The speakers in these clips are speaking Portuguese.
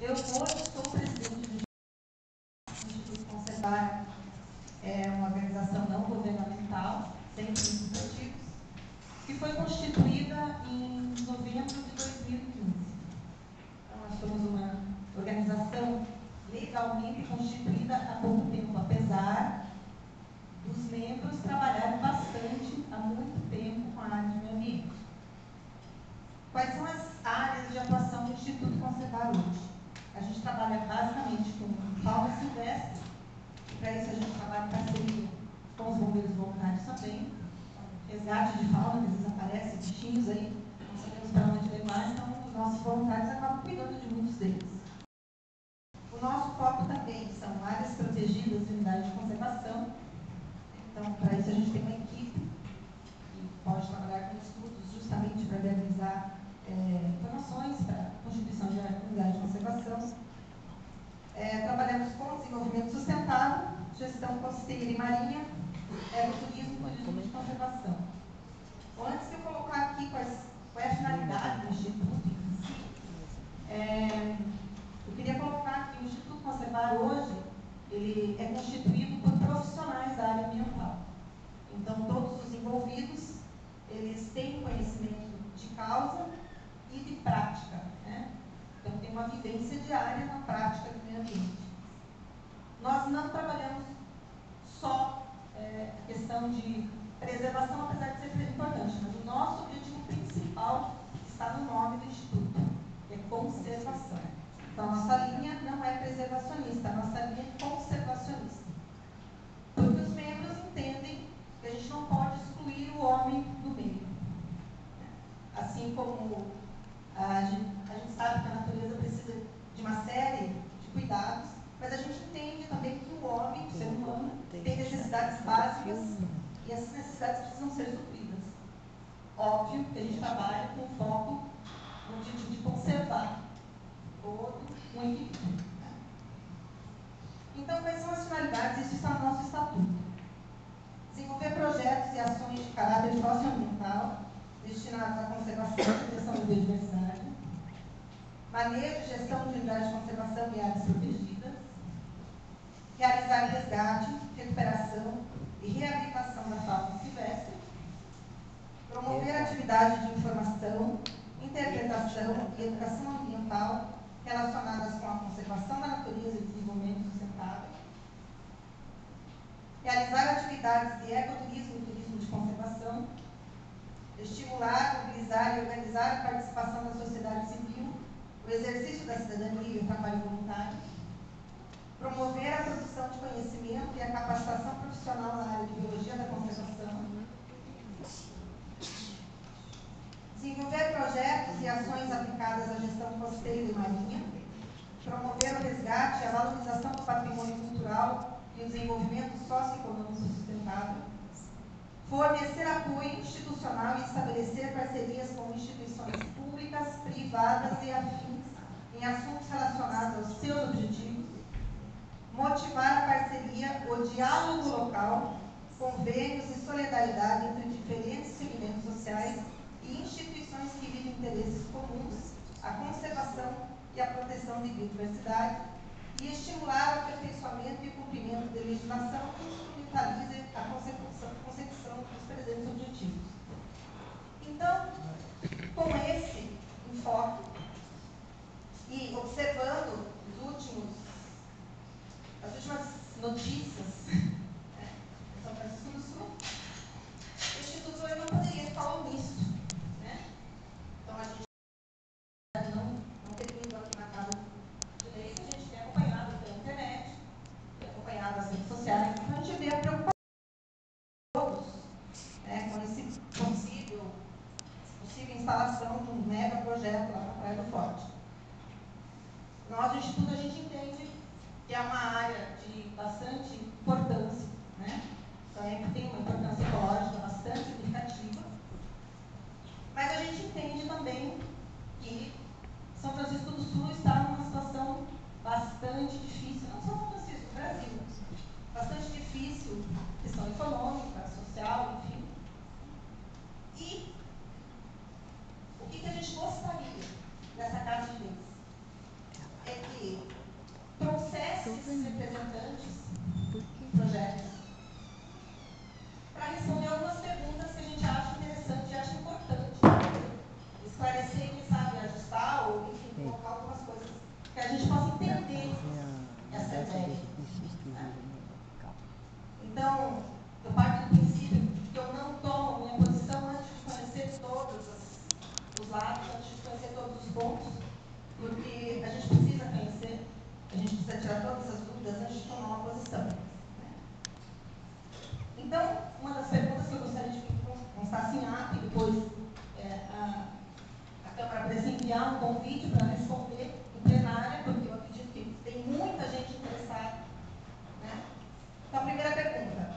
Eu hoje sou presidente do Instituto Conservar, uma organização não governamental, sem fins lucrativos, que foi constituída em novembro de 2015. Então, nós somos uma organização legalmente constituída há pouco tempo, apesar dos membros trabalharem bastante, há muito tempo, com a área de meio ambiente. Quais são as áreas de atuação do Instituto Conservar hoje? A gente trabalha basicamente com fauna silvestre, e para isso a gente trabalha em parceria com os bombeiros voluntários também, resgate de fauna, que às vezes aparecem bichinhos aí, não sabemos para onde levar, então os nossos voluntários acabam cuidando de muitos deles. O nosso foco também são áreas protegidas de unidade de conservação. Então, para isso a gente tem uma equipe que pode trabalhar com estudos justamente para viabilizar informações para a constituição de unidade de conservação. Trabalhamos com desenvolvimento sustentável, gestão costeira e marinha, turismo e turismo de conservação. Bom, antes de eu colocar aqui qual é a finalidade do Instituto em si, eu queria colocar que o Instituto Conservar hoje ele é constituído por profissionais da área ambiental. Então, todos os envolvidos, eles têm conhecimento de causa e de prática, né? Então, tem uma vivência diária na prática do meio ambiente. Nós não trabalhamos só a questão de preservação, apesar de ser importante, mas o nosso objetivo principal está no nome do Instituto, que é conservação. Então, a nossa linha não é preservacionista, a nossa linha é conservacionista. Porque os membros entendem que a gente não pode excluir o homem do meio. Assim como a gente sabe que a natureza precisa de uma série de cuidados, mas a gente entende também que o homem, o ser humano, tem necessidades básicas e essas necessidades precisam ser supridas. Óbvio que a gente trabalha com foco no objetivo de conservar todo o equilíbrio. Então, quais são as finalidades? Isso está no nosso estatuto. Desenvolver projetos e ações de caráter socioambiental destinados à conservação e proteção da biodiversidade, manejo e gestão de unidades de conservação e áreas protegidas, realizar resgate, recuperação e reabilitação da fauna silvestre, promover atividades de informação, interpretação e educação ambiental relacionadas com a conservação da natureza e desenvolvimento sustentável, realizar atividades de ecoturismo e turismo de conservação, estimular, mobilizar e organizar a participação da sociedade civil, o exercício da cidadania e o trabalho voluntário, promover a produção de conhecimento e a capacitação profissional na área de biologia da conservação, desenvolver projetos e ações aplicadas à gestão costeira e marinha, promover o resgate e a valorização do patrimônio cultural e o desenvolvimento socioeconômico sustentável, fornecer apoio institucional e estabelecer parcerias com instituições públicas, privadas e afins em assuntos relacionados aos seus objetivos, motivar a parceria, o diálogo local, convênios e solidariedade entre diferentes segmentos sociais e instituições que visam interesses comuns, a conservação e a proteção de biodiversidade, e estimular o aperfeiçoamento e cumprimento de legislação que instrumentalize a consecução dos presentes objetivos. Então, com esse enfoque e observando as últimas notícias de São Francisco do Sul, o Instituto hoje não poderia ficar omisso, né? Então, a gente não ter vindo aqui na Casa de Leis, a gente tem acompanhado pela internet, tem acompanhado as redes sociais, então a gente vê a preocupação de todos, né, com esse possível instalação de um mega projeto lá na Praia do Forte. Nós, do Instituto, a gente entende que é uma área de bastante importância, né? Então, tem uma importância ecológica bastante significativa, mas a gente entende também que São Francisco do Sul está numa situação bastante difícil, não só São Francisco, o Brasil, bastante difícil, questão econômica, social, enfim. E o que a gente gostaria dessa Casa de Leis? esses representantes do projeto para responder algumas perguntas que a gente acha interessante e acha importante esclarecer, quem sabe ajustar ou, enfim, colocar algumas coisas que a gente possa entender essa ideia. Né? Então, eu parto do princípio que eu não tomo minha posição antes de conhecer todos os lados, antes de conhecer todos os pontos, porque a gente precisa conhecer, a gente precisa tirar todas as dúvidas antes de tomar uma posição. Né? Então, uma das perguntas que eu gostaria de que constasse em ato, e depois a Câmara pudesse enviar um convite para responder em plenária, porque eu acredito que tem muita gente interessada. Né? Então, a primeira pergunta.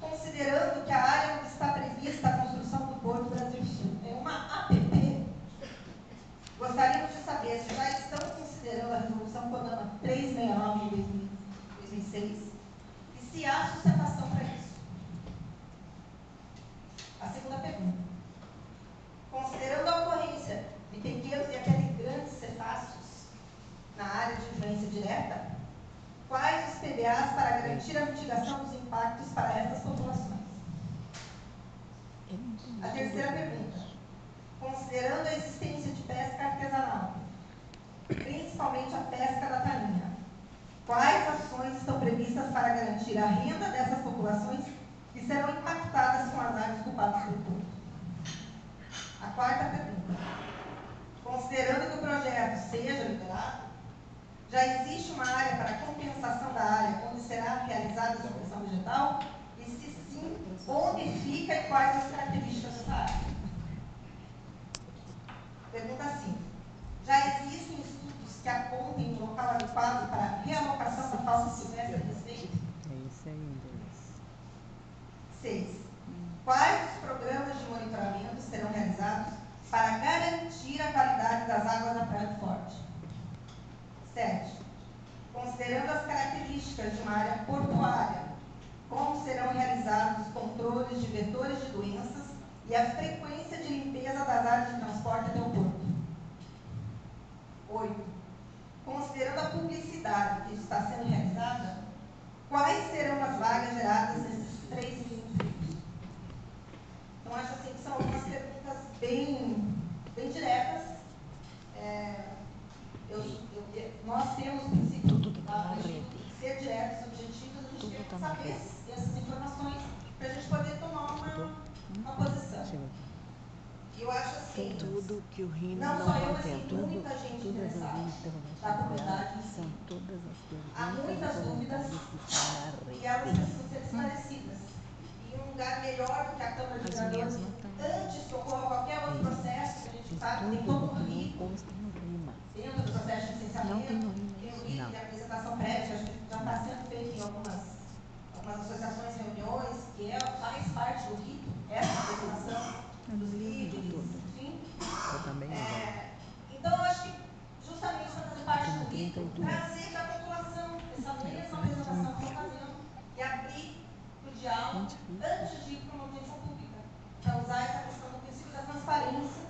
Considerando que a área onde está prevista a construção do Porto Brasil Sul é uma APP, gostaríamos de saber se já estão considerando a resolução CONAMA 369 de 2006 e se há sustentação para isso. A segunda pergunta. Considerando a ocorrência de pequenos e até de grandes cetáceos na área de influência direta, quais os PBAs para garantir a mitigação dos impactos para estas populações? A terceira pergunta. Considerando a existência de pesca artesanal, principalmente a pesca da tainha, quais ações estão previstas para garantir a renda dessas populações que serão impactadas com as áreas ocupadas pelo porto? A quarta pergunta. Considerando que o projeto seja liberado, já existe uma área para compensação da área onde será realizada a supressão vegetal? E se sim, onde fica e quais as características dessa área? Pergunta 5. Já existem estudos que apontem um local adequado para a realocação da fauna silvestre existente? É isso aí, Deus. 6. Quais os programas de monitoramento serão realizados para garantir a qualidade das águas da Praia do Forte? 7. Considerando as características de uma área portuária, como serão realizados os controles de vetores de doenças e a frequência de limpeza das áreas de transporte até o porto? 8. Considerando a publicidade que está sendo realizada, quais serão as vagas geradas nesses 3 minutos? Então, acho assim que são algumas perguntas bem diretas. Nós temos o princípio de ser diretos, objetivos, a gente tem que saber essas informações para a gente poder tomar uma posição. E eu acho assim, tudo que o Rino não não só eu, contém, mas tem muita gente interessada da comunidade. são todas as perguntas Há muitas dúvidas e elas precisam ser esclarecidas. E um lugar melhor do que a Câmara de Vereadores, antes que ocorra qualquer outro processo, que a gente sabe, tem todo um rito dentro do processo de licenciamento, tem o rito de apresentação prévia, que acho que já está sendo feito em algumas associações, reuniões, que faz parte do rito, essa apresentação dos líderes, enfim. Então, eu acho que justamente para fazer parte do rito, trazer para a população essa mesma apresentação que estão fazendo e abrir o diálogo antes de ir para uma audiência pública, para usar essa questão do princípio da transparência